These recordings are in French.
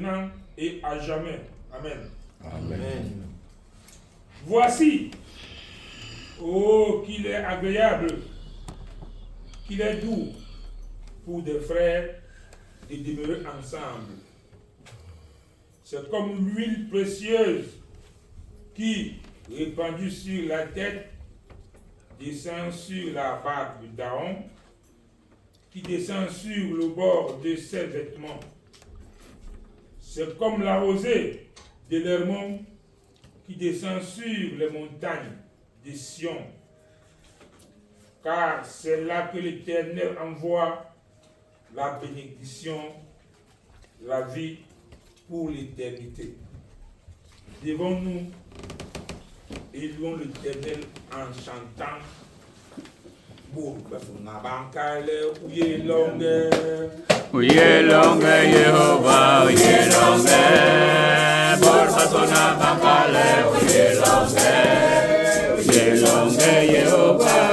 maintenant et à jamais. Amen. Amen. Voici, oh, qu'il est agréable, qu'il est doux pour des frères de demeurer ensemble. C'est comme l'huile précieuse qui, répandue sur la tête, descend sur la barbe d'Aaron, qui descend sur le bord de ses vêtements. C'est comme la rosée de l'Hermon qui descend sur les montagnes de Sion. Car c'est là que l'Éternel envoie la bénédiction, la vie pour l'éternité. Devons-nous et louons l'Éternel en chantant. Uye longue Jehovah, uye longue, borba sona bankale, uye longue Jehovah.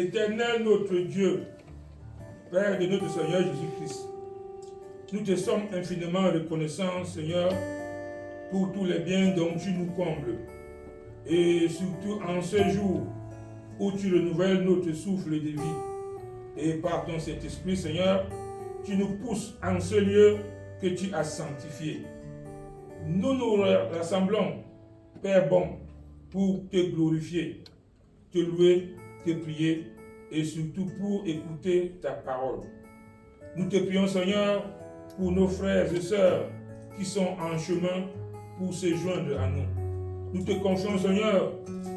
Éternel notre Dieu, Père de notre Seigneur Jésus-Christ, nous te sommes infiniment reconnaissants, Seigneur, pour tous les biens dont tu nous combles. Et surtout en ce jour où tu renouvelles notre souffle de vie. Et par ton Saint-Esprit, Seigneur, tu nous pousses en ce lieu que tu as sanctifié. Nous nous rassemblons, Père bon, pour te glorifier, te louer, te prier et surtout pour écouter ta parole. Nous te prions, Seigneur, pour nos frères et sœurs qui sont en chemin pour se joindre à nous. Nous te confions, Seigneur,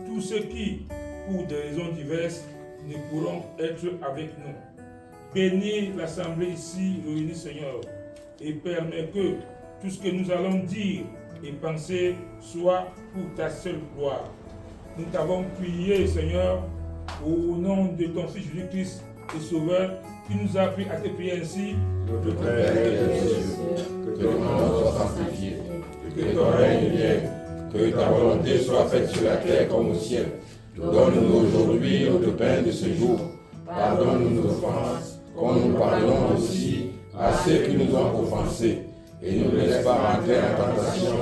tous ceux qui, pour des raisons diverses, ne pourront être avec nous. Bénis l'assemblée ici réunie, Seigneur, et permets que tout ce que nous allons dire et penser soit pour ta seule gloire. Nous t'avons prié, Seigneur, au nom de ton Fils Jésus-Christ et Sauveur, qui nous a appris à te prier ainsi. Notre Père qui es aux cieux, que ton nom soit sanctifié, que ton règne vienne, que ta volonté soit faite sur la terre comme au ciel. Donne-nous aujourd'hui notre pain de ce jour. Pardonne-nous nos offenses, comme nous pardonnons aussi à ceux qui nous ont offensés. Et ne nous laisse pas entrer en tentation,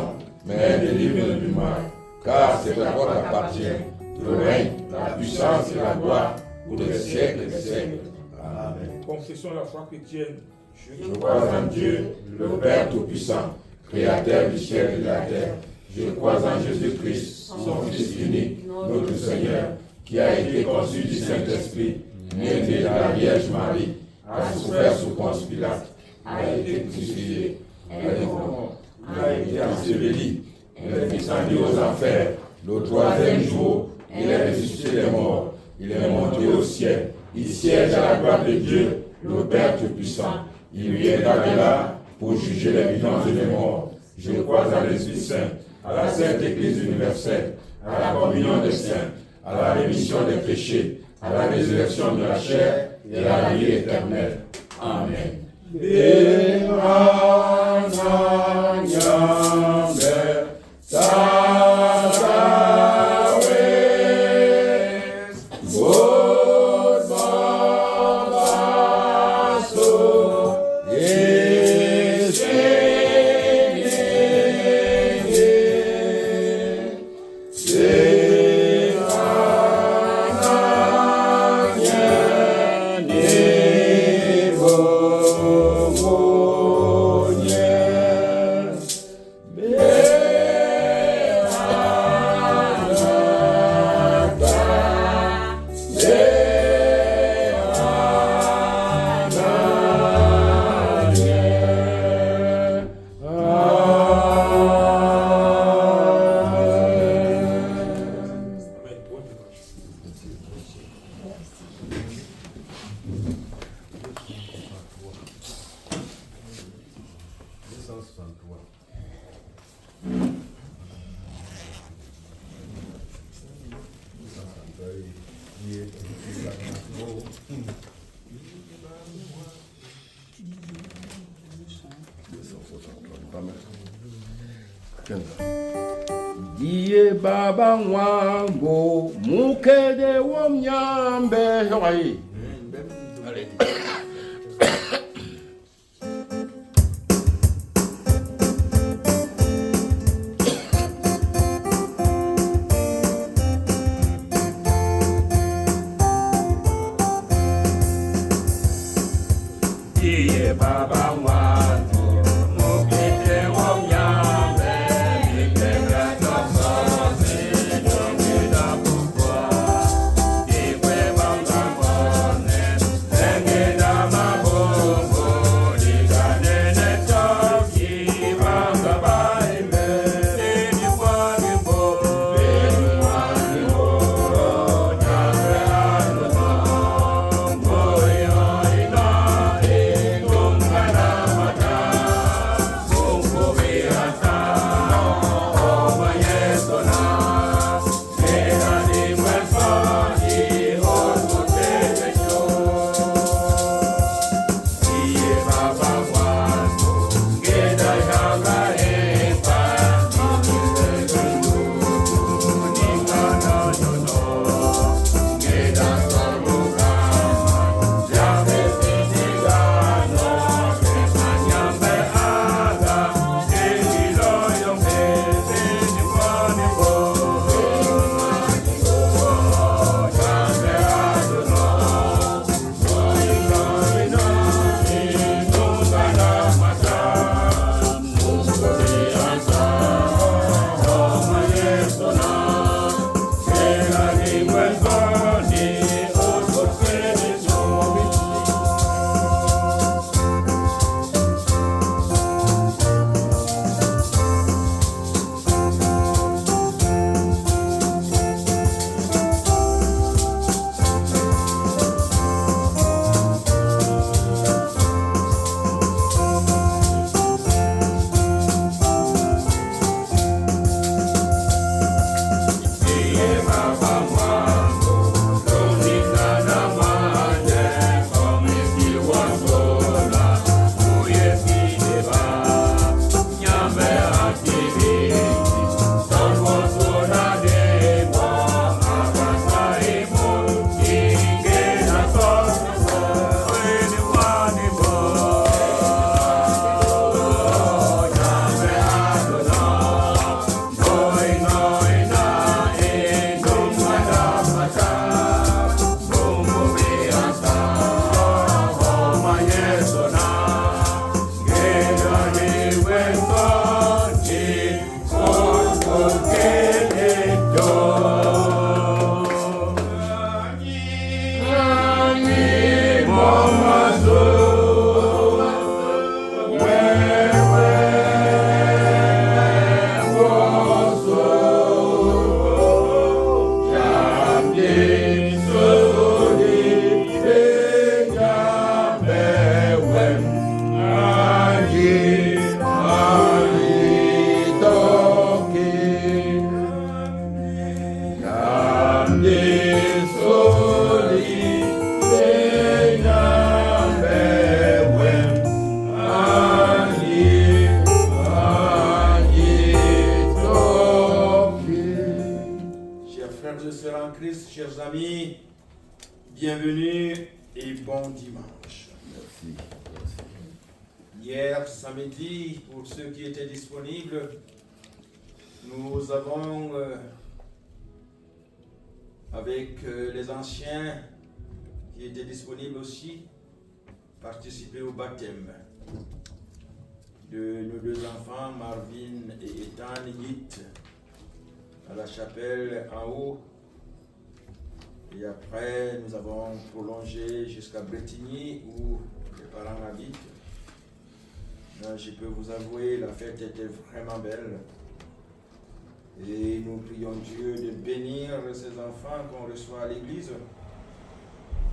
mais délivre-nous du mal. Car c'est à toi qu'appartient le règne, la puissance et la gloire pour les siècles des siècles. Amen. Confessons la foi chrétienne. Je crois en Dieu, le Père Tout-Puissant, Créateur du ciel et de la terre. Je crois en Jésus-Christ, son Fils unique, notre Seigneur, qui a été conçu du Saint-Esprit, né de la Vierge Marie, a souffert sous Ponce Pilate, a été crucifié, est mort, a été enseveli, est descendu aux enfers. Le troisième jour, il est ressuscité des morts, il est monté au ciel, il siège à la droite de Dieu, le Père Tout-Puissant. Il viendra de là pour juger les vivants et les morts. Je crois en l'Esprit Saint, à la Sainte Église universelle, à la communion des saints, à la rémission des péchés, à la résurrection de la chair et à la vie éternelle. Amen. Diye baba wango mukede wo mnyambe hawaii. Diye baba wango mukede wo mnyambe. Baba sœurs en Christ, chers amis, bienvenue et bon dimanche. Merci. Hier samedi, pour ceux qui étaient disponibles, nous avons, avec les anciens qui étaient disponibles aussi, participé au baptême de nos deux enfants, Marvin et Ethan Yitt, à la chapelle en haut. Et après, nous avons prolongé jusqu'à Bretigny, où les parents habitent. Je peux vous avouer, la fête était vraiment belle. Et nous prions Dieu de bénir ces enfants qu'on reçoit à l'église,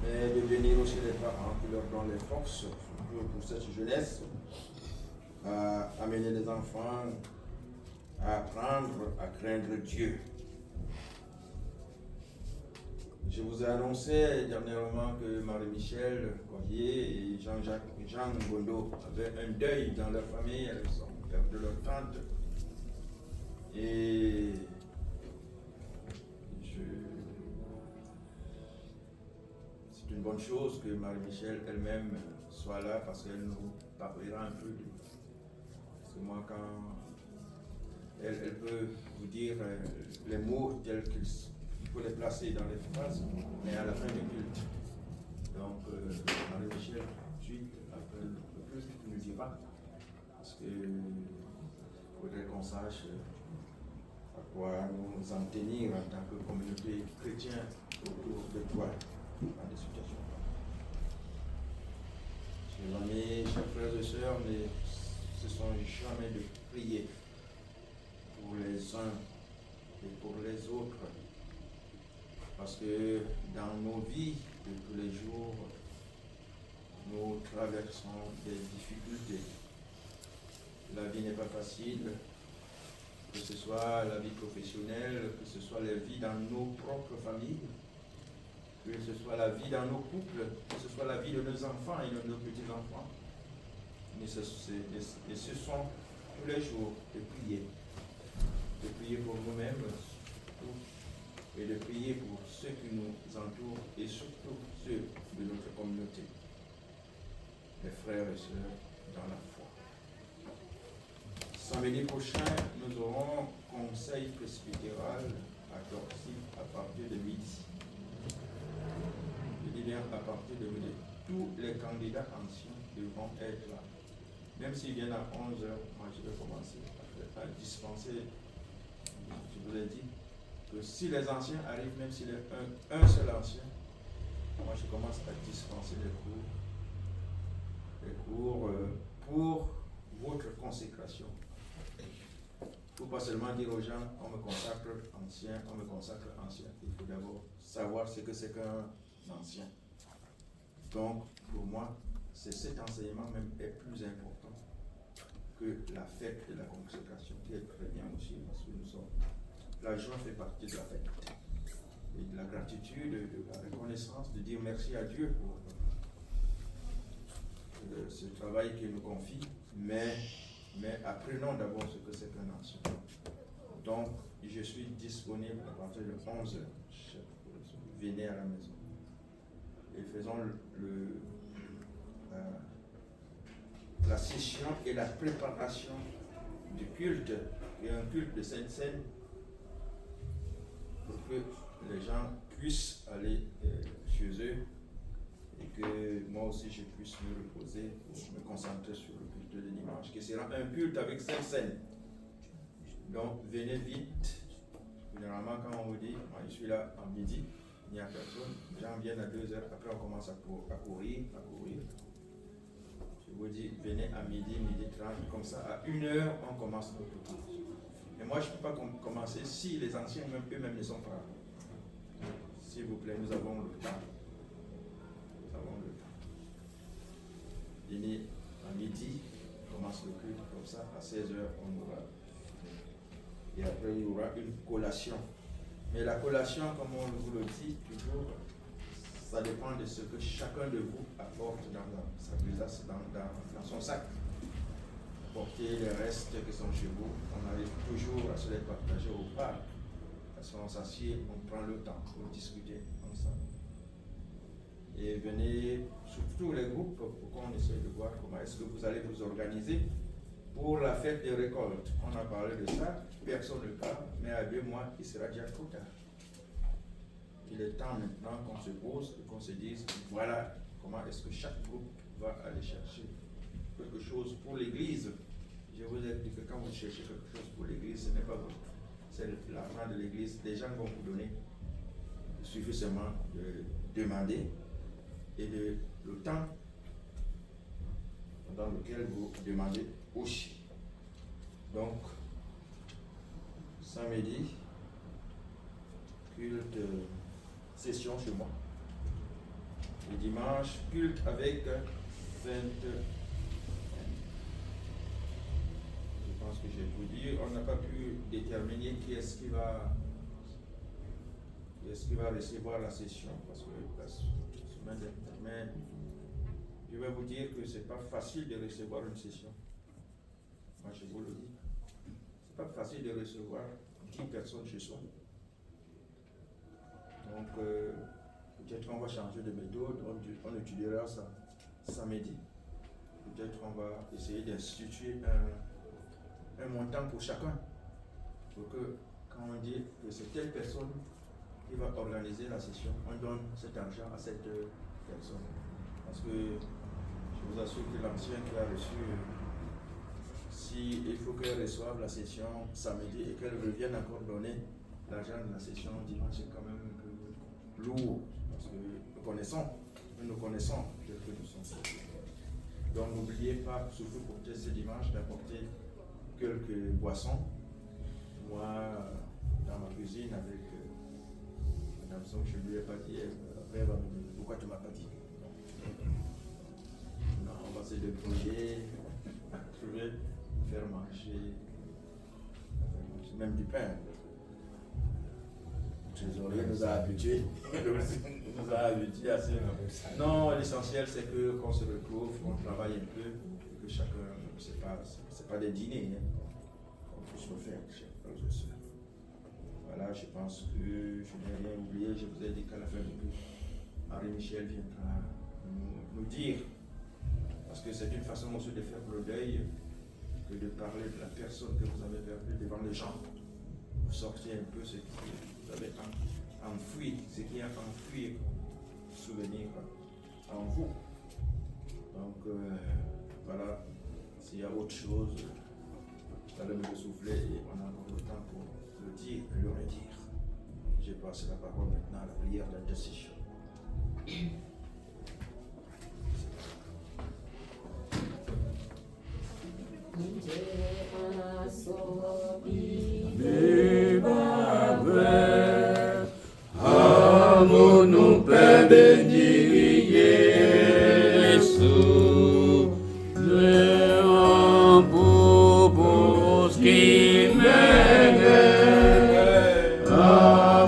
mais de bénir aussi les parents qui leur donnent les forces pour cette jeunesse, à amener les enfants à apprendre à craindre Dieu. Je vous ai annoncé dernièrement que Marie-Michel Corrier et Jean Gondo avaient un deuil dans leur famille, elles sont perdues de leur tante. Et c'est une bonne chose que Marie-Michel elle-même soit là parce qu'elle nous parlera un peu de... Parce que moi, quand elle peut vous dire les mots tels qu'il faut les placer dans les phrases, mais à la fin du culte. Donc, Marie-Michel, ensuite, après le culte, nous dira, parce qu'il faudrait qu'on sache à quoi nous en tenir en tant que communauté chrétienne autour de toi dans des situations. Chers amis, chers frères et sœurs, ne cessons jamais de prier pour les uns et pour les autres. Parce que dans nos vies de tous les jours, nous traversons des difficultés. La vie n'est pas facile, que ce soit la vie professionnelle, que ce soit la vie dans nos propres familles, que ce soit la vie dans nos couples, que ce soit la vie de nos enfants et de nos petits-enfants. Mais ce sont tous les jours de prier pour nous-mêmes et de prier pour ceux qui nous entourent et surtout ceux de notre communauté, les frères et sœurs dans la foi. Samedi prochain, nous aurons conseil presbytéral à Torcy à partir de midi. Je dis bien à partir de midi. Tous les candidats anciens devront être là. Même s'ils viennent à 11h, moi je vais commencer à dispenser. Je vous ai dit que si les anciens arrivent, même s'il y a un seul ancien, moi je commence à dispenser les cours pour votre consécration. Il ne faut pas seulement dire aux gens, on me consacre ancien. Il faut d'abord savoir ce que c'est qu'un ancien. Donc, pour moi, cet enseignement même est plus important que la fête de la consécration, qui est très bien aussi, parce que la joie fait partie de la fête. Et de la gratitude, de la reconnaissance, de dire merci à Dieu pour ce travail qu'il nous confie, mais apprenons d'abord ce que c'est qu'un ancien. Donc, je suis disponible à partir de 11h. Venez à la maison. Et faisons la session et la préparation du culte, et un culte de Sainte-Seine, pour que les gens puissent aller chez eux et que moi aussi je puisse me reposer pour me concentrer sur le culte de dimanche, qui sera un culte avec Sainte-Seine. Donc venez vite. Généralement quand on vous dit, moi je suis là à midi, il n'y a personne, les gens viennent à 2h, après on commence à courir. Je vous dis, venez à midi 30, comme ça à 1h on commence notre culte. Et moi je ne peux pas commencer si les anciens eux-mêmes ne sont pas là. S'il vous plaît, nous avons le temps. Venez à midi, on commence le culte comme ça, à 16h on aura. Et après il y aura une collation. Mais la collation, comme on vous le dit toujours, ça dépend de ce que chacun de vous apporte dans sa besace, dans son sac. Portez les restes qui sont chez vous. On arrive toujours à se les partager au parc on s'assied, on prend le temps pour discuter ensemble. Et venez, surtout les groupes, pour qu'on essaie de voir comment est-ce que vous allez vous organiser pour la fête des récoltes. On a parlé de ça, personne ne parle, mais à 2 mois, il sera déjà trop tard. Il est temps maintenant qu'on se pose et qu'on se dise, voilà comment est-ce que chaque groupe va aller chercher quelque chose pour l'église. Je vous ai dit que quand vous cherchez quelque chose pour l'église, ce n'est pas votre, c'est l'argent de l'église. Les gens vont vous donner. Il suffit seulement de demander et le temps dans lequel vous demandez aussi. Donc, samedi, culte, session chez moi. Le dimanche, culte avec 20. Je pense que j'ai tout dit. On n'a pas pu déterminer qui est-ce qui va recevoir la session parce que la semaine dernière. Mais je vais vous dire que c'est pas facile de recevoir une session. Moi, je vous le dis. C'est pas facile de recevoir 10 personnes chez soi. Donc, peut-être qu'on va changer de méthode, on étudiera ça samedi. Peut-être qu'on va essayer d'instituer un montant pour chacun. Pour que, quand on dit que c'est telle personne qui va organiser la session, on donne cet argent à cette personne. Parce que je vous assure que l'ancien qui a reçu, si il faut qu'elle reçoive la session samedi et qu'elle revienne encore donner l'argent de la session dimanche, c'est quand même un peu lourd. Parce que nous connaissons ce que nous sommes. Donc n'oubliez pas, surtout pour ce dimanche, d'apporter quelques boissons. Moi, dans ma cuisine, avec Madame Son, je ne lui ai pas dit, après elle va me dire, pourquoi tu ne m'as pas dit? Non, on va se débrouiller, trouver, faire manger, même du pain. Le trésorier nous a habitués. nous a habitués à ça. Non, l'essentiel c'est qu'on se retrouve, qu'on travaille un peu, et que chacun, c'est pas des dîners, hein, qu'on puisse le faire, chers frères et sœurs. Voilà, je pense que je n'ai rien oublié. Je vous ai dit qu'à la fin du cours, Marie-Michel viendra nous dire, parce que c'est une façon aussi de faire le deuil, que de parler de la personne que vous avez perdue devant les gens. Vous sortez un peu ce que vous avez enfoui, ce qui est enfoui comme souvenir en vous. Donc voilà, s'il y a autre chose, vous allez me souffler et on a encore le temps pour le dire et le redire. Je passe la parole maintenant à la prière d'intercession. Nous Père béni Jésus, le pour ce qui m'aide.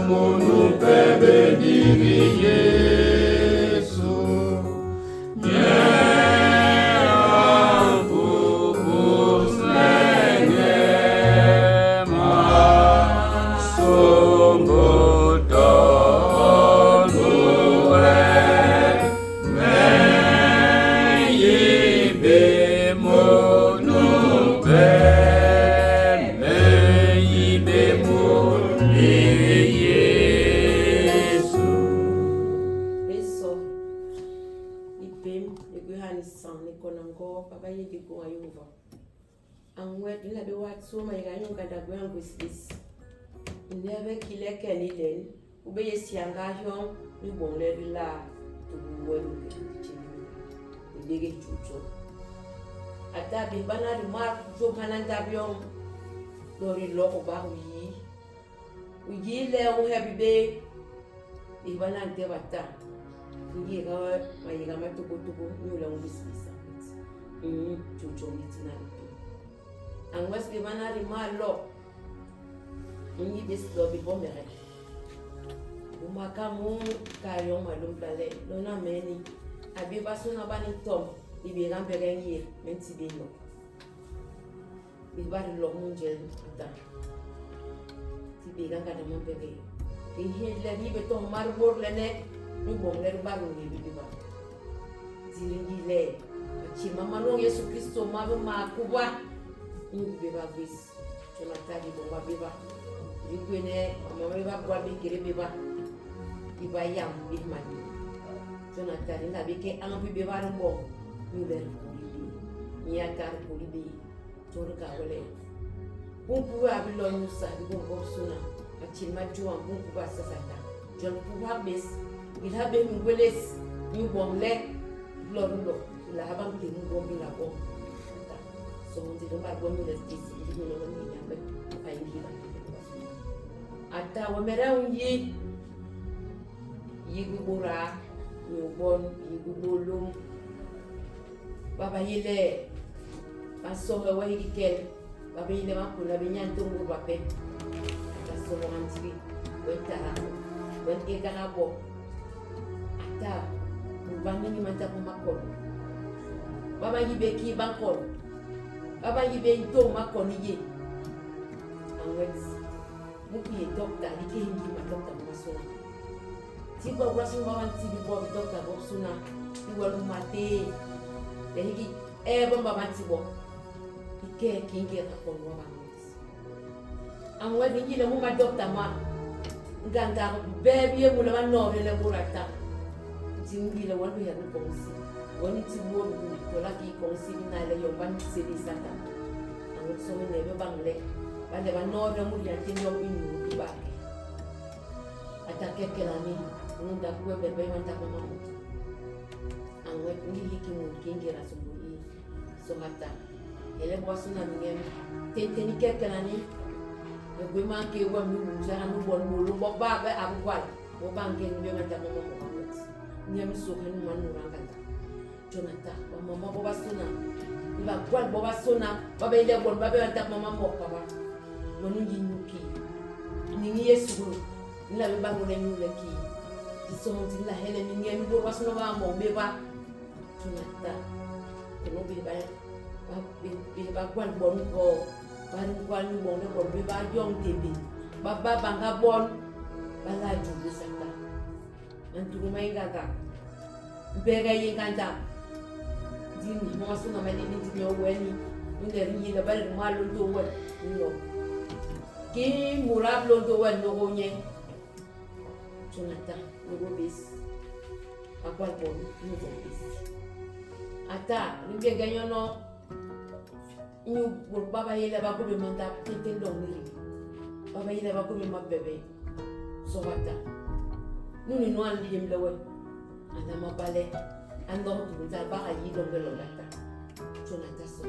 Nous Père béni Jésus, pour Seigneur, ma sombre ni bon le la to wenu le chucho ata bi bana di mar so kanan tabion dori loko ba uyi le o happy day bi bana de bata uyi ga mai ga mato ko ni la bisisa chucho ni tina an was bi bana di mar lo uyi bis do bi bomere umakamu kayon malum plale lona meni abi basuna bani tom ibi ramperengi menti bino iba lo munje ta ti biga ngada mambege he la ni beto marbor lene ni bom ler baru ni biba ziringi le chi mama no Yesu Kristo mabe makuba ni biba bis chona tadi bomba biba ni kwene mama biba kwa bikire biba biba yam bihmani chona tadi na bike ang biba rambo ni ler ni atar kulibi chorka wale bumpu abilo nusa bigombo suna achima juan bumpu basasata jon puha bes ilhabe mingweles ni bomle blorulo la habang tin bombi la bom so ndi do mar bombi les tis ndi no no ni nyambe ay ndi la ata wa mera unyi yigubura ni bon yigubulum baba yile paso wa hikel baba yile makula binyan tungu bape paso wanti wetara wen egana bo ata bubani ni manta makon baba yibe ki bankon baba yibe to makon ye anwet muki dokta dike hingi ma dokta masuna tiba wasu mawanti bi bo dokta bo suna iwal mate lehigi bomba mantibo ike kinge akon wa bangot anwa dingi le muma dokta ma nganga bebi mula manore le burata dingi le wanu ya konsi wani tibo ko la ki konsi na le yoban sedi sata anwa so ne be bangle bale banore mu ya tinyo inu ba atake kelani nunda kuwe bebe manta mama anwa ni hiki mu kinge la sumbui somata ele bwasuna ngem tenteni kekelani be manke wa mu jara mu bon mu lu boba be abwal bo banke ni be manta mama nyam so kan manu rangata jonata wa mama bo basuna iba kwal bo basuna baba ile bon baba manta mama mo baba manu yinuki ni Yesu la be bangu le nyule ki disonti la hele ni ngem bo basuna ba mo be ba jonata no be ba ba kwal bon ko ban kwal ni bon ko be ba jong tebe baba banga bon bala ju saka anturu mai gata bega yinganda dimi mo suna mai ni dimi weni ni le ni le bal malu do we no ki murab lo do we no gonye jonathan no go bis akwal bon no go bis ata ni bega yono ñu pour baba yele ba ko be manda tete ndongiri baba yele ba ko be mabebe so wata nuni no andi yimle we ana mabale ando tu ta ba ayi do ngelo lata jonata so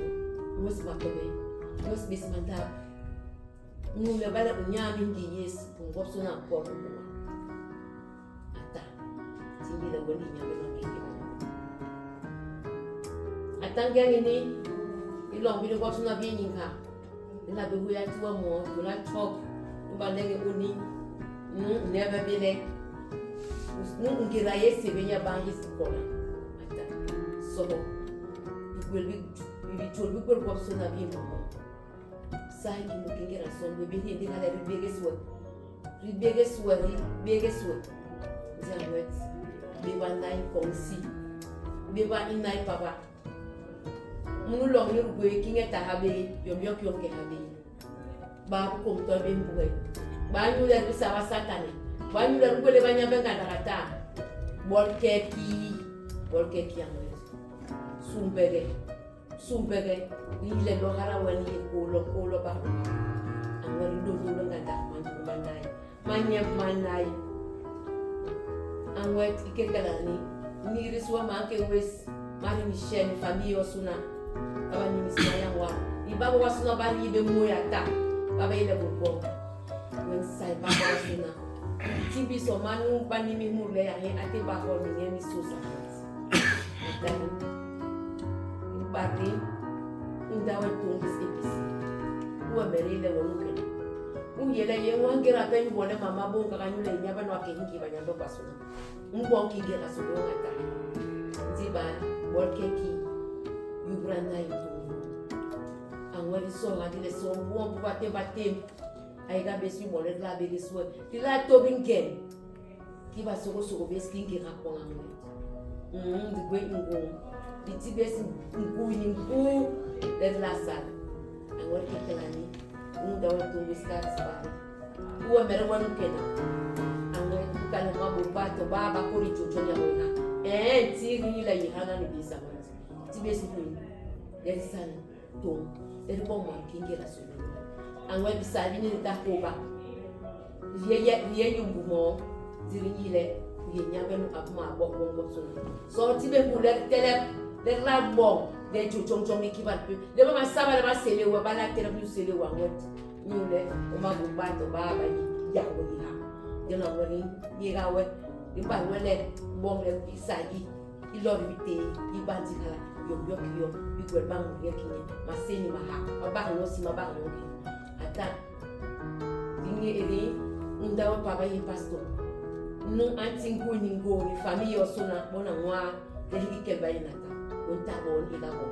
mos mabebe mos bis manda ñu le bala nyami ndi yes pour ngopso na ko ata tingi le woni nyame no ngi ata ngani ilong bi ko suna bi nyinga ila be huya tuwa mo tuna top ba lenge uni never be le ngira yese be nya bangi skola ata so will be told we ko suna bi mo sai ki mo kingira son be hindi ngala biggest word jamwet be bandai konsi be ba inai papa munu long ni ruwe kinge ta habe yom ke habe ba ko to be mbuwe ba nyu le bisa wasatane ba nyu le ruwe le banya benga darata bol keki amwe sumbege ni le lo hara wani ko lo ba amwe do ngata manai amwe ikekalani ni riswa manke wes mari Michel famille osuna baba ni misaya wa ibaba wasuna bari be moya ta baba ile burbo wen sai baba wasuna tibi so manu bani mi murle ya he ate ba ko ni ngemi susa dan ibati indawa tungis ipis uwa merile wonuke uyele ye wangira pe ngone mama bonga kanyule nyaba no akengi banyando basuna mbonki ngira so do ngata ziba bolkeki yubrana itu angwali so ngadi le so buon bate Aiga besi molet la begi swe. Tila tobin ken. Kiba soko besi kingi rapon angwe. The great ngo. Iti besi ngu let la sal. Angwe kekelani. Nga watu wiskat spari. Uwe mere wanu kena. Angwe kukale mwabu bato baba kuri chuchoni ya wena. Tiri la yihana ni bisa mwanzi. Iti besi ngu. Yeri sana. Tom. Yeri bomwa kingi la sulu. Angwe bisabi ni takoba. Viye yumbumo. Tiri yile. Nyambe mu apuma bok sunu. So tibe kule tele le la bon de chong ekibat pe. Le ma saba le ma sele wa bala tele bu sele wa ngot. Nyule o ma bu ba to ba ya wo ni ha. De na woni ni ga we. Ni ba wele bon le isaji. Ilo bite I bandi kala yo bi gwe ba mu ye kinye. Ma seni ma ha. Ba no si ma ba no ki. Ata dingi eri ndawo papa yi pastor. Non antingo ningo ni famille osona bona mwa keliki kebayi nata onta bon ila bon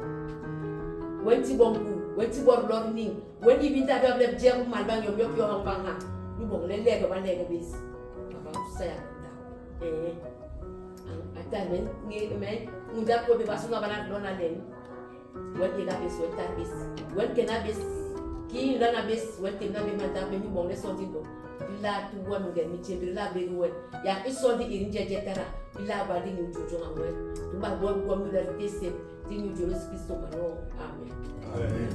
wenti bonku wenti bor lorni wenti binta be ble jebu malbang yo hambanga ni bon le lege ba lege bis papa saya nda atamen ni men nda ko be basuna bana dona len wenti la bis wenta bis wenti na bis ki la na bis wenti na be mata be ni bon le sorti do bila tu wanu gen mi che bila be wen ya isodi irinje jetara bila ba dingu jojo ngwe tu ba bo ko mi la tese dingu jojo Kristo mano amen Amen.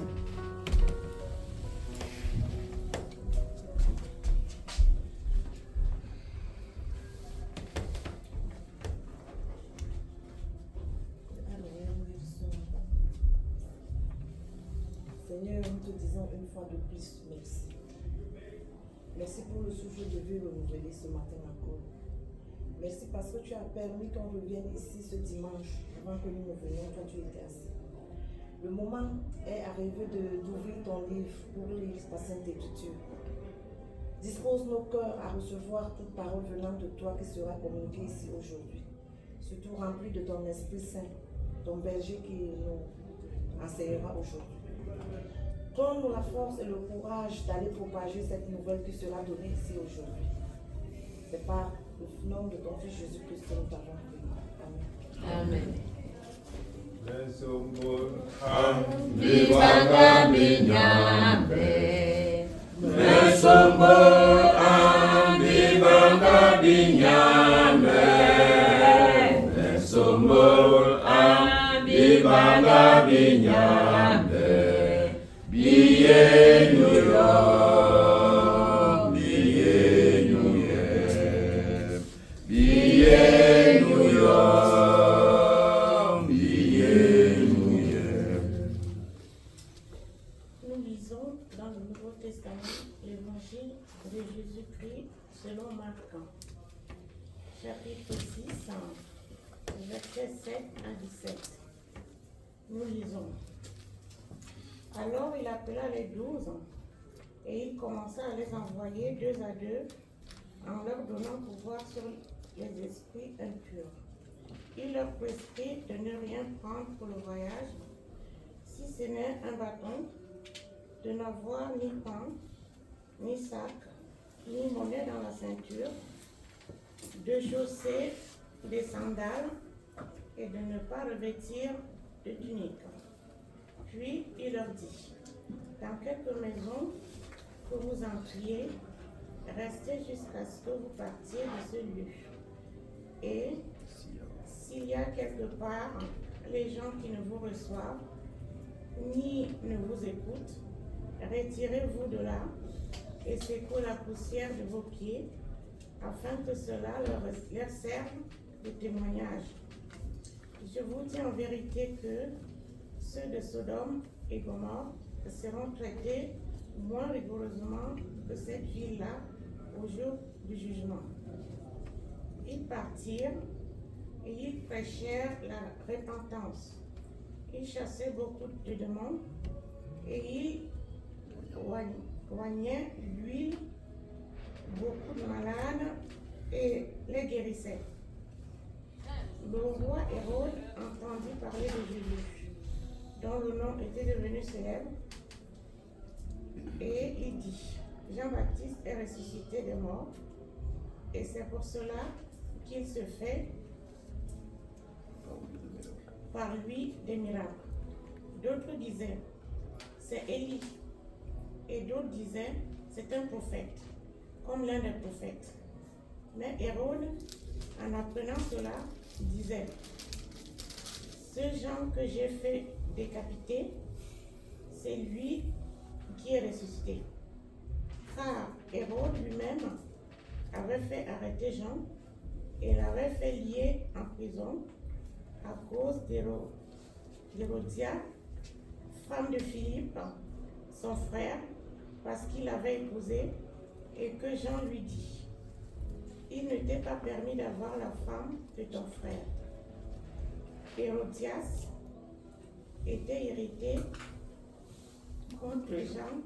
Seigneur, nous te disons une fois de plus merci. Merci pour le souffle de vie renouvelé ce matin encore. Merci parce que tu as permis qu'on revienne ici ce dimanche. Avant que nous ne venions, toi tu étais assis. Le moment est arrivé d'ouvrir ton livre pour lire ta sainte écriture. Dispose nos cœurs à recevoir toute parole venant de toi qui sera communiquée ici aujourd'hui. Surtout rempli de ton Esprit Saint, ton berger qui nous enseignera aujourd'hui. Donne-nous la force et le courage d'aller propager cette nouvelle qui sera donnée ici aujourd'hui. C'est par le nom de ton Fils Jésus-Christ que nous t'avons prié. Amen. amen Bibanga binyambe Mesombo Bibanga binyambe Mesombo Bibanga binyambe Biye nyuyo Biye nyuye Biye nyuyo Dans le Nouveau Testament, l'évangile de Jésus-Christ selon Marc, chapitre 6, versets 7 à 17. Nous lisons. Alors il appela les 12 et il commença à les envoyer 2 à 2 en leur donnant pouvoir sur les esprits impurs. Il leur prescrit de ne rien prendre pour le voyage, si ce n'est un bâton, de n'avoir ni pain, ni sac, ni monnaie dans la ceinture, de chausser des sandales et de ne pas revêtir de tunique. Puis il leur dit, dans quelque maison que vous entriez, restez jusqu'à ce que vous partiez de ce lieu. Et s'il y a quelque part les gens qui ne vous reçoivent, ni ne vous écoutent, retirez-vous de là et secouez la poussière de vos pieds, afin que cela leur serve de témoignage. Je vous dis en vérité que ceux de Sodome et Gomorrhe seront traités moins rigoureusement que cette ville-là au jour du jugement. Ils partirent et ils prêchèrent la repentance. Ils chassaient beaucoup de démons et ils oignaient l'huile, beaucoup de malades et les guérissaient. Le roi Hérode entendit parler de Jésus, dont le nom était devenu célèbre, et il dit, Jean-Baptiste est ressuscité des morts, et c'est pour cela qu'il se fait par lui des miracles. D'autres disaient, c'est Élie, et d'autres disaient, c'est un prophète, comme l'un des prophètes. Mais Hérode, en apprenant cela, disait, ce Jean que j'ai fait décapiter, c'est lui qui est ressuscité. Car Hérode lui-même avait fait arrêter Jean et l'avait fait lier en prison à cause d'Hérodia, femme de Philippe, son frère, parce qu'il l'avait épousée, et que Jean lui dit, il ne t'est pas permis d'avoir la femme de ton frère. Hérodias était irritée contre Jean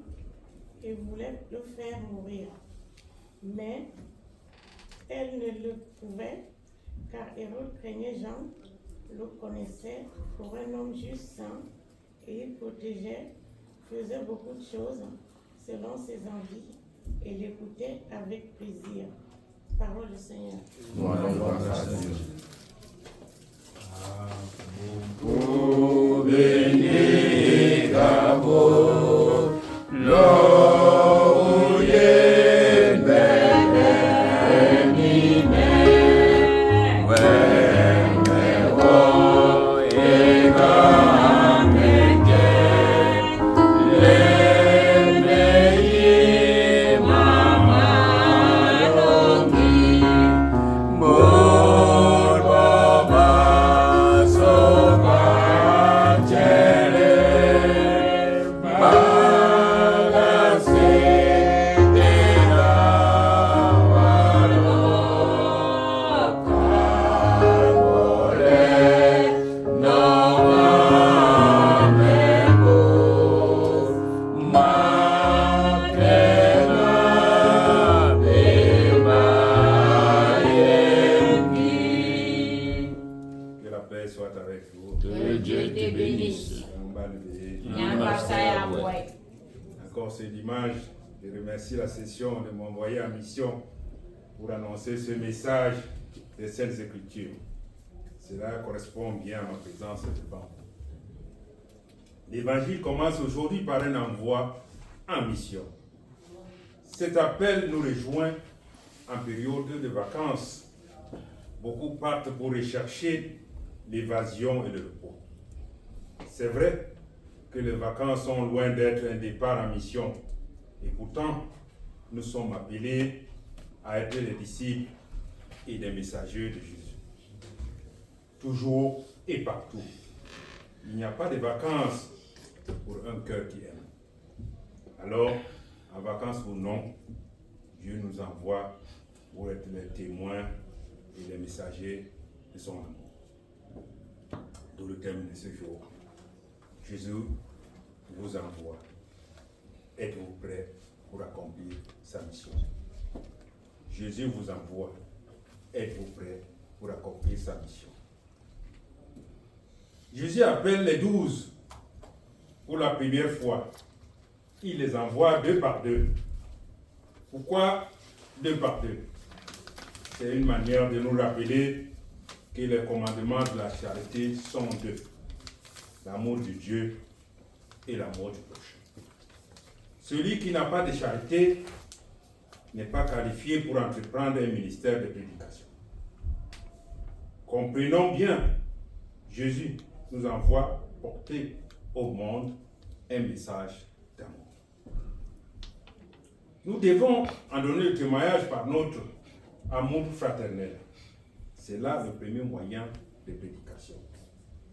et voulait le faire mourir. Mais elle ne le pouvait, car Hérode craignait Jean, le connaissait pour un homme juste saint, et il protégeait, faisait beaucoup de choses selon ses envies, et l'écoutait avec plaisir. Parole du Seigneur. Vous bénis d'abord La session de m'envoyer en mission pour annoncer ce message des Saintes Écritures. Cela correspond bien à ma présence devant vous. L'évangile commence aujourd'hui par un envoi en mission. Cet appel nous rejoint en période de vacances. Beaucoup partent pour rechercher l'évasion et le repos. C'est vrai que les vacances sont loin d'être un départ en mission. Et pourtant, nous sommes appelés à être des disciples et des messagers de Jésus. Toujours et partout. Il n'y a pas de vacances pour un cœur qui aime. Alors, en vacances ou non, Dieu nous envoie pour être les témoins et les messagers de son amour. D'où le thème de ce jour. Jésus vous envoie. Êtes-vous prêts pour accomplir sa mission? Jésus vous envoie. Êtes-vous prêts pour accomplir sa mission? Jésus appelle les 12 pour la première fois. Il les envoie 2 par 2. Pourquoi 2 par 2? C'est une manière de nous rappeler que les commandements de la charité sont 2. L'amour de Dieu et l'amour du prochain. Celui qui n'a pas de charité n'est pas qualifié pour entreprendre un ministère de prédication. Comprenons bien, Jésus nous envoie porter au monde un message d'amour. Nous devons en donner le témoignage par notre amour fraternel. C'est là le premier moyen de prédication.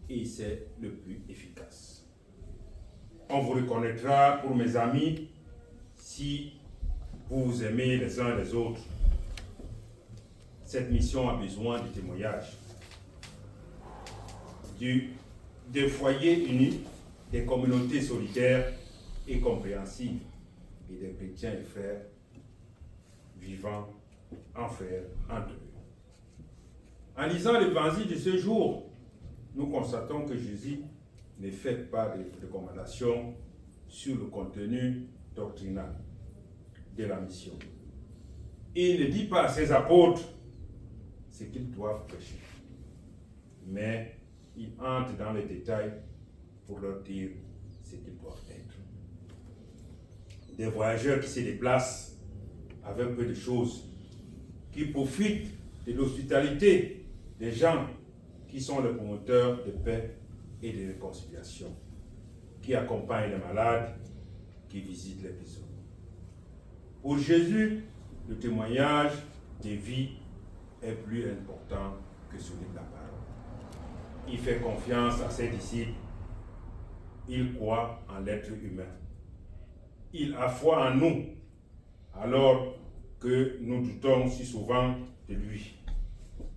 Et c'est le plus efficace. On vous reconnaîtra pour mes amis si vous vous aimez les uns les autres. Cette mission a besoin de témoignages. Des foyers unis, des communautés solidaires et compréhensives, et des chrétiens et frères vivant en frères entre eux. En lisant l'évangile de ce jour, nous constatons que Jésus ne fait pas de recommandations sur le contenu doctrinal. exécuter la mission. Il ne dit pas à ses apôtres ce qu'ils doivent prêcher, mais il entre dans les détails pour leur dire ce qu'ils doivent être. Des voyageurs qui se déplacent avec peu de choses, qui profitent de l'hospitalité des gens qui sont les promoteurs de paix et de réconciliation, qui accompagnent les malades, qui visitent les prisonniers. Pour Jésus, le témoignage des vies est plus important que celui de la parole. Il fait confiance à ses disciples. Il croit en l'être humain. Il a foi en nous, alors que nous doutons si souvent de lui.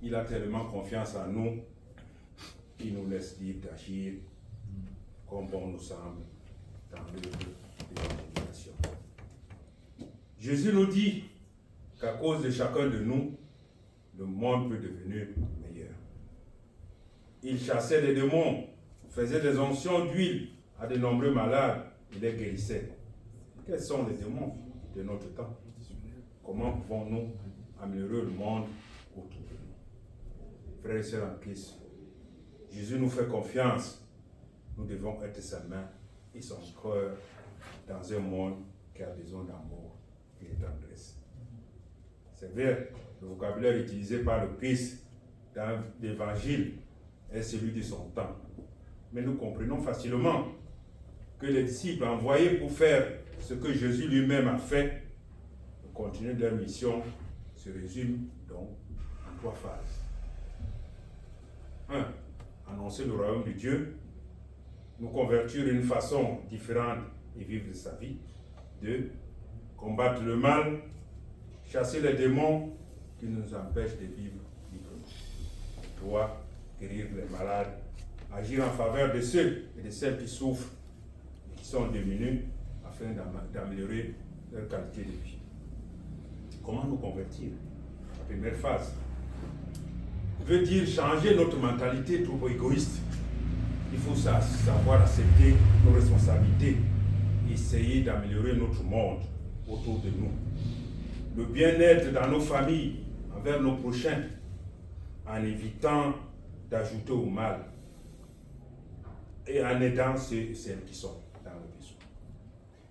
Il a tellement confiance en nous qu'il nous laisse libre d'agir comme bon nous semble dans l'œuvre de l'évangélisation. Jésus nous dit qu'à cause de chacun de nous, le monde peut devenir meilleur. Il chassait les démons, faisait des onctions d'huile à de nombreux malades et les guérissait. Quels sont les démons de notre temps? Comment pouvons-nous améliorer le monde autour de nous? Frères et sœurs en Christ, Jésus nous fait confiance. Nous devons être sa main et son cœur dans un monde qui a besoin d'amour et de tendresse. C'est vrai, le vocabulaire utilisé par le Christ dans l'Évangile est celui de son temps. Mais nous comprenons facilement que les disciples envoyés pour faire ce que Jésus lui-même a fait, le contenu de leur mission se résume donc en 3 phases. 1. Annoncer le royaume de Dieu, nous convertir d'une façon différente et vivre de sa vie. 2. Combattre le mal, chasser les démons qui nous empêchent de vivre librement. 3. Guérir les malades, agir en faveur de ceux et de celles qui souffrent et qui sont démunis afin d'améliorer leur qualité de vie. Comment nous convertir? La première phase veut dire changer notre mentalité trop égoïste. Il faut savoir accepter nos responsabilités et essayer d'améliorer notre monde autour de nous. Le bien-être dans nos familles, envers nos prochains, en évitant d'ajouter au mal et en aidant ceux et celles qui sont dans le besoin.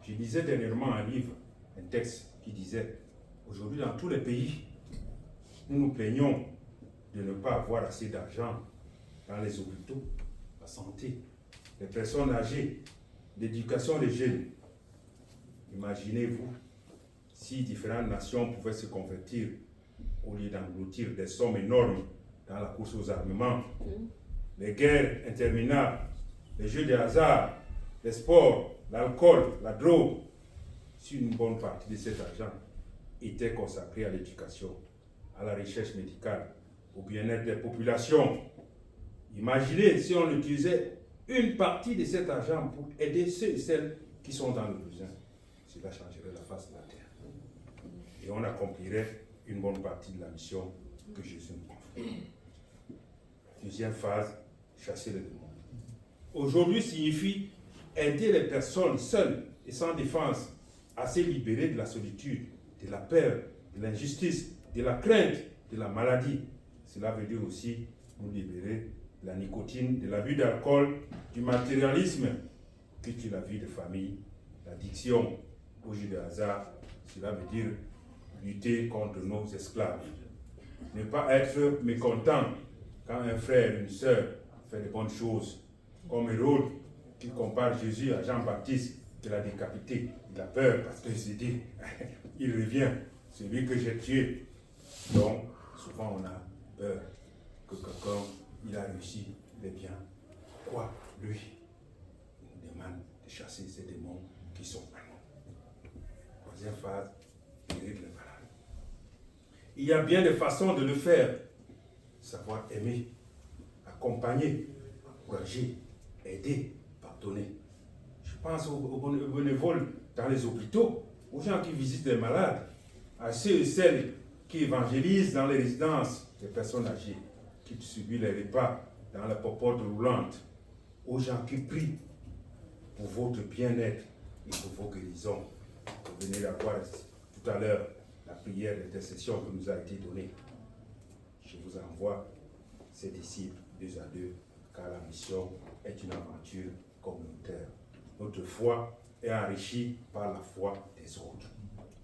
Je lisais dernièrement un livre, un texte qui disait « Aujourd'hui, dans tous les pays, nous nous plaignons de ne pas avoir assez d'argent dans les hôpitaux, la santé, les personnes âgées, l'éducation des jeunes. Imaginez-vous si différentes nations pouvaient se convertir au lieu d'engloutir des sommes énormes dans la course aux armements, les guerres interminables, les jeux de hasard, les sports, l'alcool, la drogue. Si une bonne partie de cet argent était consacrée à l'éducation, à la recherche médicale, au bien-être des populations, imaginez si on utilisait une partie de cet argent pour aider ceux et celles qui sont dans le besoin. Cela changerait la face de la terre. Et on accomplirait une bonne partie de la mission que Jésus nous confie. Deuxième phase, chasser les démons. Aujourd'hui signifie aider les personnes seules et sans défense à se libérer de la solitude, de la peur, de l'injustice, de la crainte, de la maladie. Cela veut dire aussi nous libérer de la nicotine, de l'abus d'alcool, du matérialisme, puis de la vie de famille, l'addiction au jeu de hasard. Cela veut dire lutter contre nos esclaves. Ne pas être mécontent quand un frère, une sœur fait de bonnes choses. Comme Hérode, qui compare Jésus à Jean-Baptiste, qui l'a décapité. Il a peur parce qu'il se dit, il revient, celui que j'ai tué. Donc, souvent on a peur que quelqu'un, il a réussi les biens. Quoi? Lui, il nous demande de chasser ces démons qui sont à nous. Troisième phase, guérir les malades. Il y a bien des façons de le faire. Savoir aimer, accompagner, encourager, aider, pardonner. Je pense aux bénévoles dans les hôpitaux, aux gens qui visitent les malades, à ceux et celles qui évangélisent dans les résidences des personnes âgées, qui subissent les repas dans la popote roulante, aux gens qui prient pour votre bien-être et pour vos guérisons. Vous venez d'avoir tout tout à l'heure la prière d'intercession qui nous a été donnée. Je vous envoie ces disciples 2 à 2, car la mission est une aventure communautaire. Notre foi est enrichie par la foi des autres,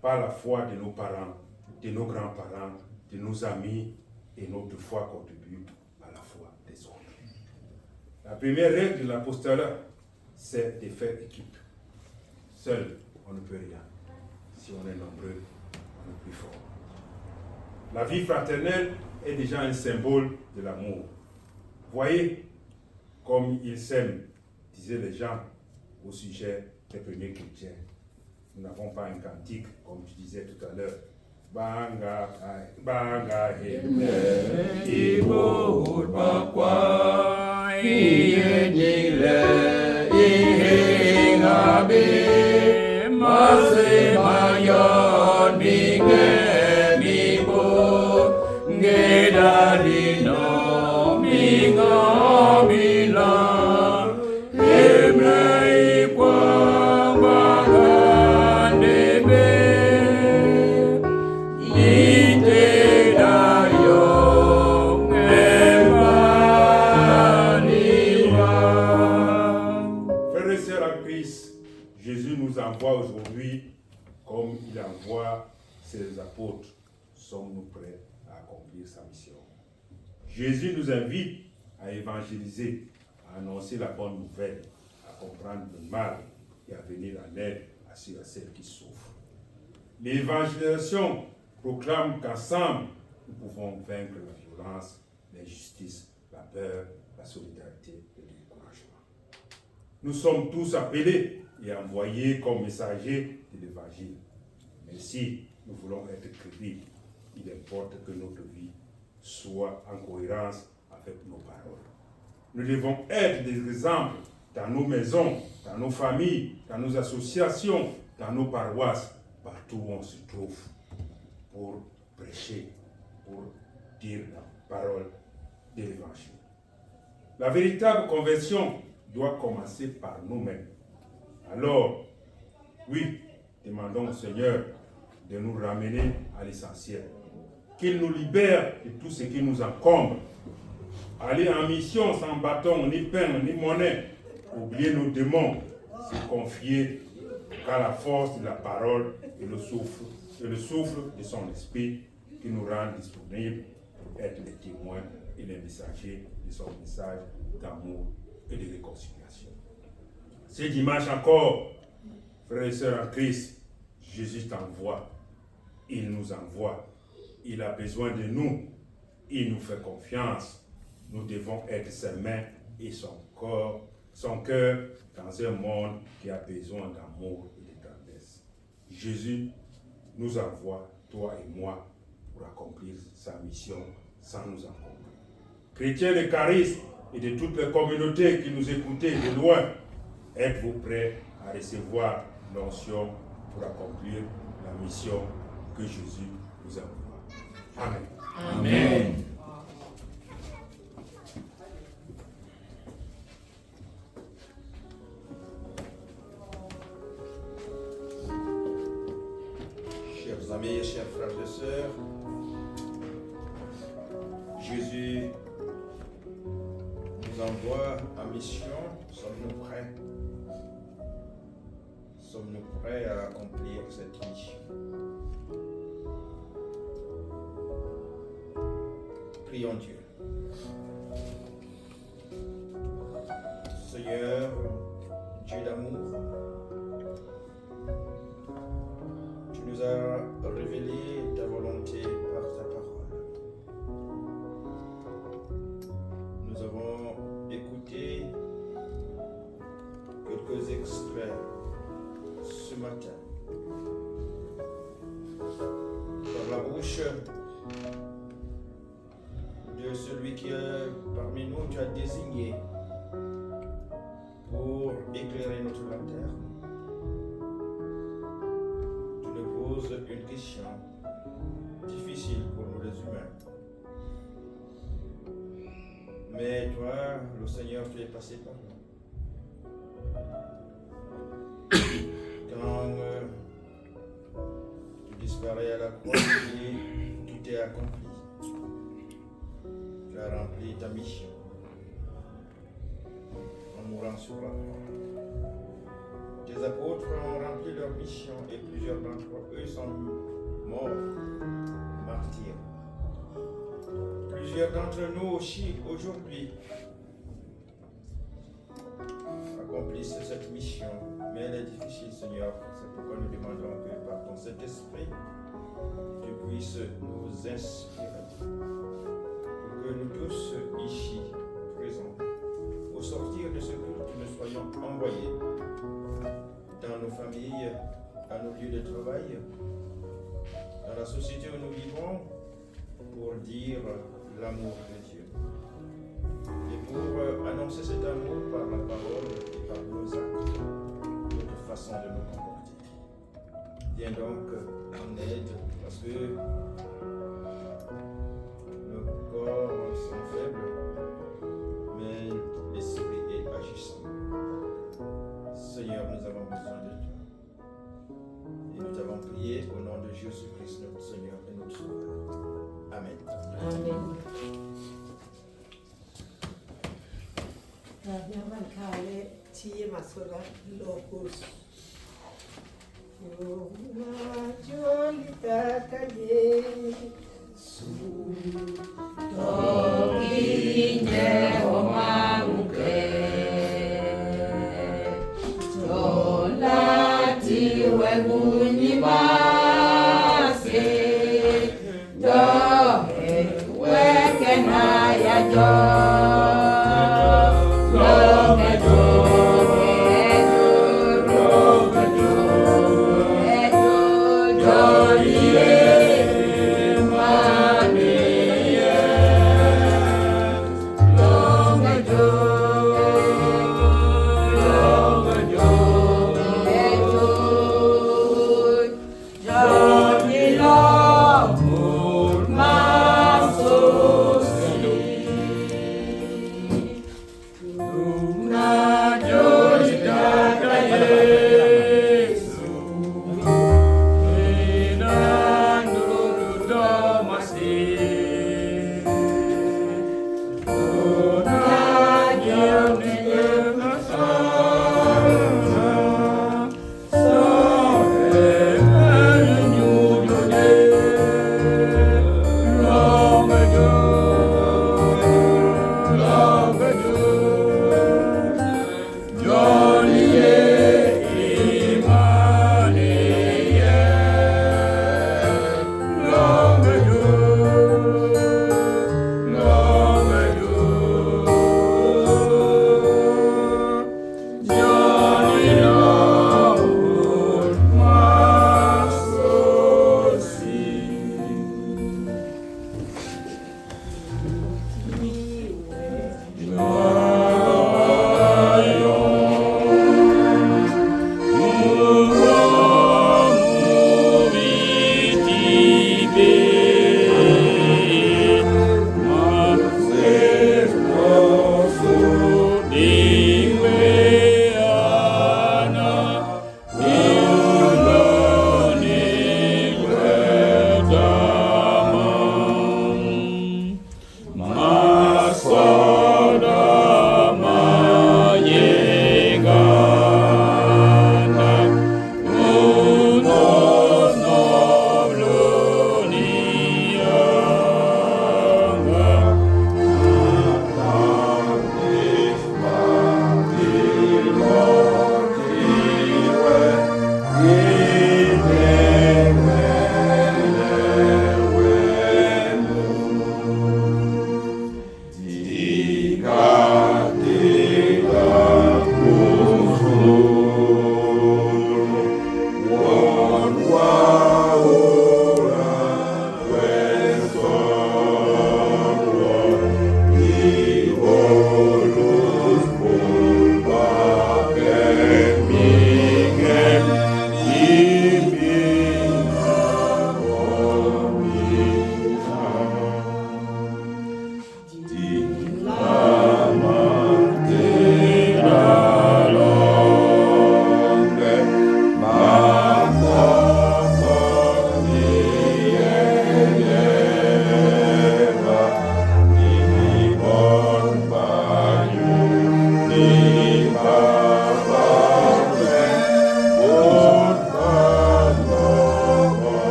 par la foi de nos parents, de nos grands-parents, de nos amis, et notre foi contribue à la foi des autres. La première règle de l'apostolat, c'est de faire équipe. Seul, on ne peut rien. Si on est nombreux, on est plus fort. La vie fraternelle est déjà un symbole de l'amour. Voyez comme ils s'aiment, disaient les gens au sujet des premiers chrétiens. Nous n'avons pas un cantique, comme tu disais tout à l'heure. Banga, banga, Ibu bakwa iyenile ihingabe mase mayon minge mibo ngedadino minga mila emre ikwa bagandebe Jésus nous envoie aujourd'hui comme il envoie ses apôtres. Sommes-nous prêts à accomplir sa mission? Jésus nous invite à évangéliser, à annoncer la bonne nouvelle, à comprendre le mal et à venir en aide à ceux et celles qui souffrent. L'évangélisation proclame qu'ensemble, nous pouvons vaincre la violence, l'injustice, la peur, la solidarité et le découragement. Nous sommes tous appelés et envoyés comme messagers de l'Évangile. Mais si nous voulons être crédibles, il importe que notre vie soit en cohérence avec nos paroles. Nous devons être des exemples dans nos maisons, dans nos familles, dans nos associations, dans nos paroisses, partout où on se trouve, pour prêcher, pour dire la parole de l'Évangile. La véritable conversion doit commencer par nous-mêmes. Alors, oui, demandons au Seigneur de nous ramener à l'essentiel, qu'il nous libère de tout ce qui nous encombre. Aller en mission sans bâton, ni pain, ni monnaie, oublier nos démons, se confier qu'à la force de la parole et le souffle de son esprit qui nous rend disponibles, être les témoins et les messagers de son message d'amour et de réconciliation. Ce dimanche encore, frères et sœurs en Christ, Jésus t'envoie, il nous envoie, il a besoin de nous, il nous fait confiance. Nous devons être ses mains et son cœur dans un monde qui a besoin d'amour et de tendresse. Jésus nous envoie, toi et moi, pour accomplir sa mission sans nous encombrer. Chrétiens de charisme et de toutes les communautés qui nous écoutaient de loin, êtes-vous prêts à recevoir l'onction pour accomplir la mission que Jésus nous envoie? Amen. Amen. Chers amis, chers frères et sœurs, Jésus nous envoie en mission. Sommes-nous prêts? Sommes-nous prêts à accomplir cette mission? Prions Dieu. Seigneur, Dieu d'amour, tu nous as révélé ta volonté par ta parole. Nous avons écouté quelques extraits ce matin par la bouche de celui qui parmi nous tu as désigné pour éclairer notre lanterne. Tu nous poses une question difficile pour nous les humains. Mais toi, le Seigneur, tu es passé par là. Quand tu disparais à la croix et tout est accompli. Tu as rempli ta mission en mourant sur la croix. Tes apôtres ont rempli leur mission et plusieurs d'entre eux sont morts, martyrs. Plusieurs d'entre nous aussi aujourd'hui accomplissent cette mission, mais elle est difficile, Seigneur. C'est pourquoi nous demandons que par ton Saint-Esprit, tu puisses nous inspirer, pour que nous tous ici présents, au sortir de ce culte, nous soyons envoyés dans nos familles, dans nos lieux de travail, dans la société où nous vivons, pour dire l'amour de Dieu. Et pour annoncer cet amour par la parole et par nos actes, notre façon de nous comporter. Viens donc en aide, parce que nos corps sont faibles, mais l'esprit est agissant. Seigneur, nous avons besoin de toi. Et nous t'avons prié au nom de Jésus-Christ, notre Seigneur et notre Sauveur. Amen. Amen. Yaman kale tiye masola locos. Jolita kaye su Tokinya omamuke Tolati wegunyimase Dohe wekena ya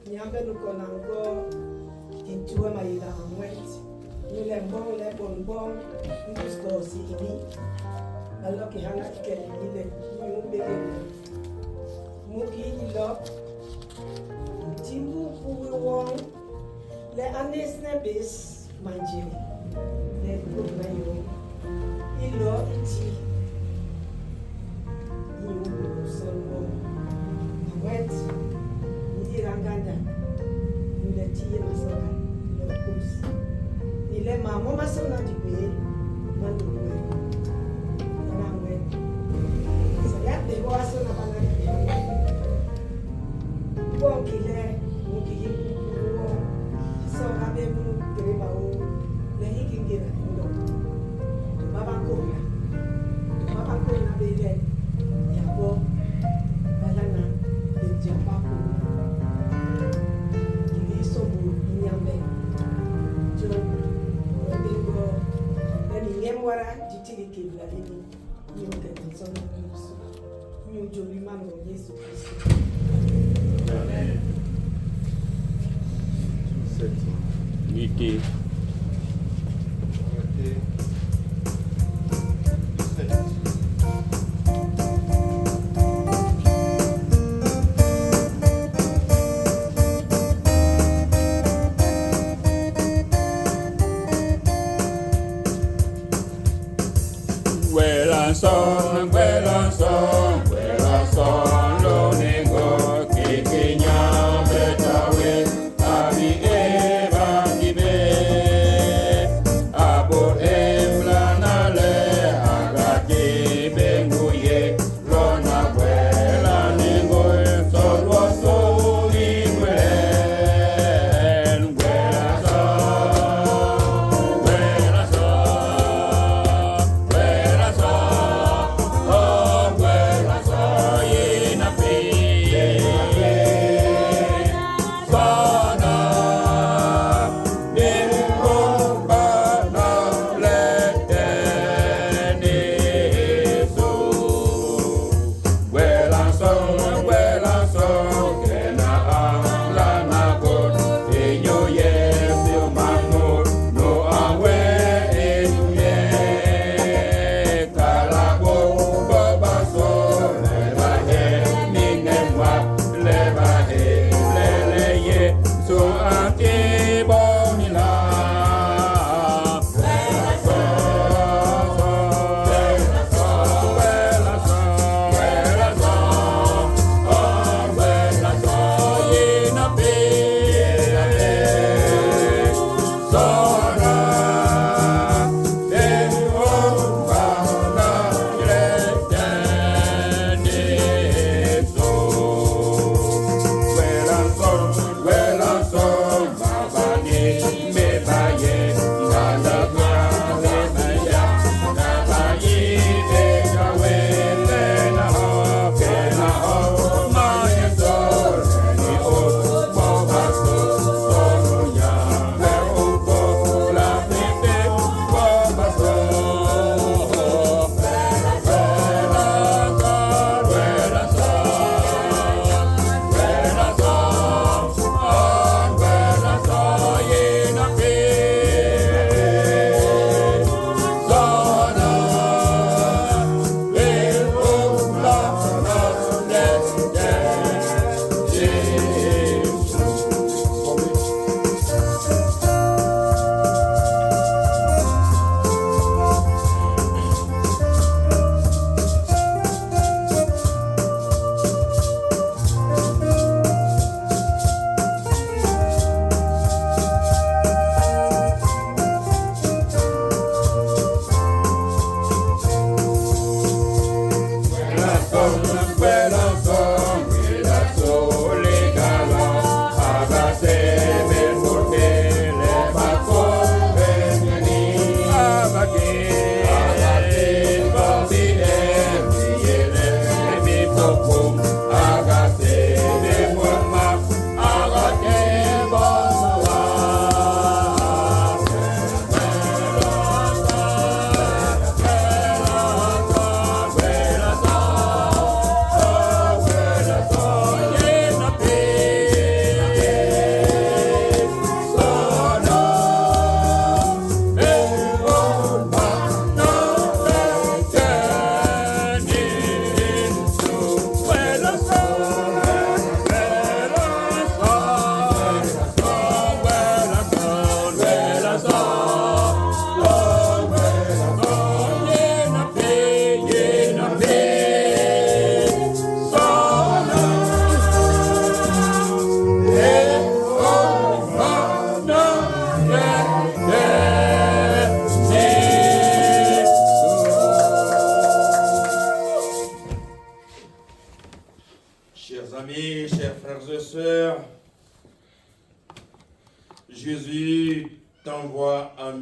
Nyambe nous encore Tintua Maïda en Wet. Nous les bonbons, nous tous aussi alors que Hana Kelly, nous bébé. Muki, il a Timbu pour les années snabis, manger les coups maillot. Il a ici. Il solo. Wet. Il ranganda. Il est tiré dans sa main. Il pousse. Il est maman, ma soeur n'a du pays. Mandoué. Il a wet. Ça y a des voix sur la banane. Bon qu'il est, mon qui est pour qui sont avec nous, qui est là-haut, les qui sont là-haut. Tu vas pas courir. Tu vas pas courir avec les. Il y a bon, balana, de Djamba pour il est sobo, il y a bien. Je vais voir. Les nièmes voilà, du tili qui est là, les nièmes qui sont là, nous joli maman Jésus Christ. Amen. Mickey.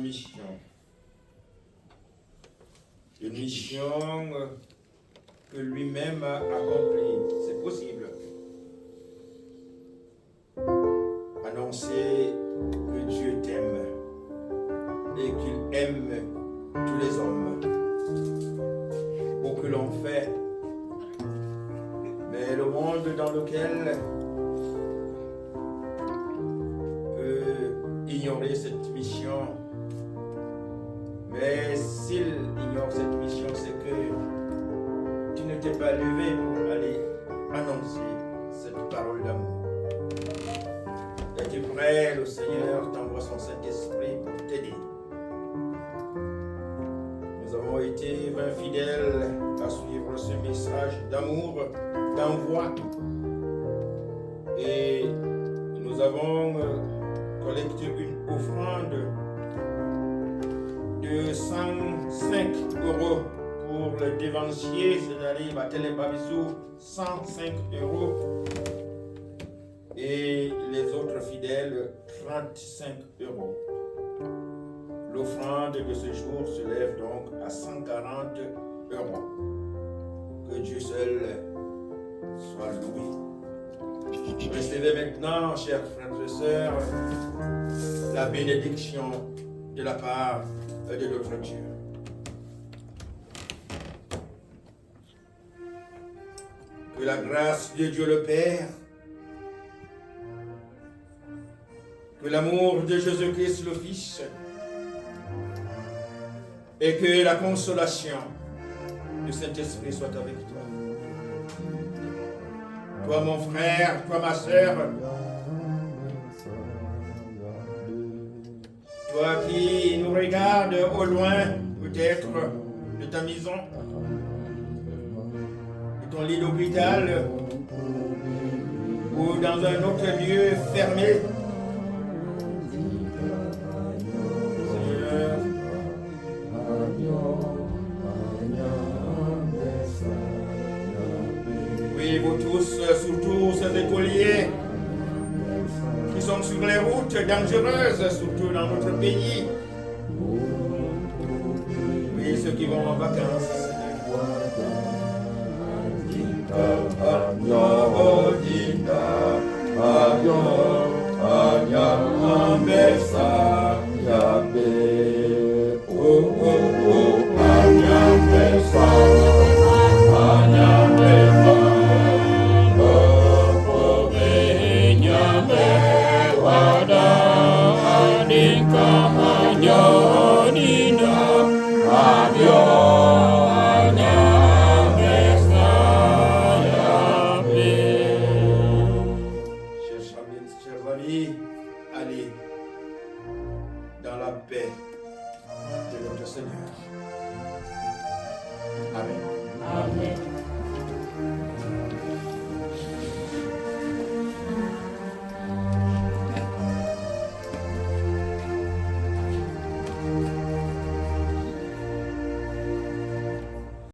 mission. Une mission que lui-même a accomplie. C'est possible. Annoncer que Dieu t'aime et qu'il aime tous les hommes. Beaucoup l'ont fait, mais le monde dans lequel peut ignorer cette mission. Mais s'il ignore cette mission, c'est que tu ne t'es pas levé pour aller annoncer cette parole d'amour. Es-tu prêt? Le Seigneur t'envoie son Saint-Esprit pour t'aider. Nous avons été 20 fidèles à suivre ce message d'amour, d'envoi. Et nous avons collecté une offrande de 105 € pour le dévancier, c'est-à-dire Batel et Babizou, 105 €. Et les autres fidèles, 35 €. L'offrande de ce jour se lève donc à 140 €. Que Dieu seul soit loué. Recevez maintenant, chers frères et sœurs, la bénédiction de la part de notre Dieu. Que la grâce de Dieu le Père, que l'amour de Jésus-Christ le Fils, et que la consolation du Saint-Esprit soit avec toi. Toi mon frère, toi ma sœur, toi qui nous regardes au loin, peut-être de ta maison, de ton lit d'hôpital, ou dans un autre lieu fermé. Seigneur, oui, vous tous, surtout ces écoliers qui sont sur les routes dangereuses, surtout dans notre pays. Oui, ceux qui vont en vacances. Chers amis, allez dans la paix de notre Seigneur.